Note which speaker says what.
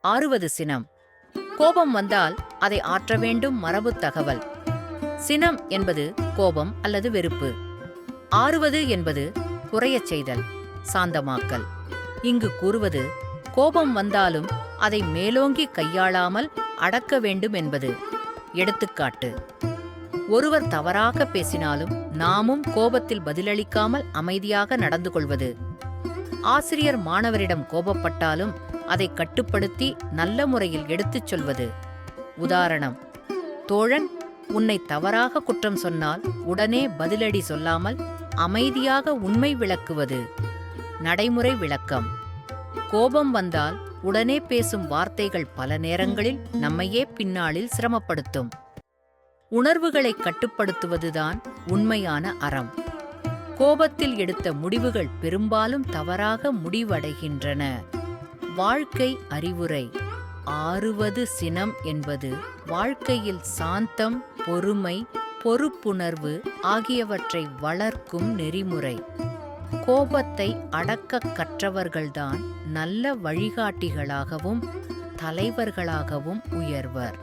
Speaker 1: ஆறுவது சினம். கோபம் வந்தால் அதை ஆற்ற வேண்டும் மரபுத் தகவல். சினம் என்பது கோபம் அல்லது வெறுப்பு. ஆறுவது என்பது குறையச் செய்தல், சாந்தமாக்கல். இங்கு கூறுவது கோபம் வந்தாலும் அதை மேலோங்கி கையாளாமல் அடக்க வேண்டும் என்பது. எடுத்துக்காட்டு: ஒருவர் தவறாக பேசினாலும் நாமும் கோபத்தில் பதிலளிக்காமல் அமைதியாக நடந்து கொள்வது. ஆசிரியர் மாணவரிடம் கோபப்பட்டாலும் அதை கட்டுப்படுத்தி நல்ல முறையில் எடுத்துச் சொல்வது. உதாரணம்: தோழன் உன்னை தவறாக குற்றம் சொன்னால் உடனே பதிலடி சொல்லாமல் அமைதியாக உண்மை விளக்குவது. நடைமுறை விளக்கம்: கோபம் வந்தால் உடனே பேசும் வார்த்தைகள் பல நேரங்களில் நம்மையே பின்னாளில் சிரமப்படுத்தும். உணர்வுகளை கட்டுப்படுத்துவதுதான் உண்மையான அறம். கோபத்தில் எடுத்த முடிவுகள் பெரும்பாலும் தவறாக முடிவடைகின்றன. வாழ்க்கை அறிவுரை: ஆறுவது சினம் என்பது வாழ்க்கையில் சாந்தம், பொறுமை, பொறுப்புணர்வு ஆகியவற்றை வளர்க்கும் நெறிமுறை. கோபத்தை அடக்கக் கற்றவர்கள்தான் நல்ல வழிகாட்டிகளாகவும் தலைவர்களாகவும் உயர்வர்.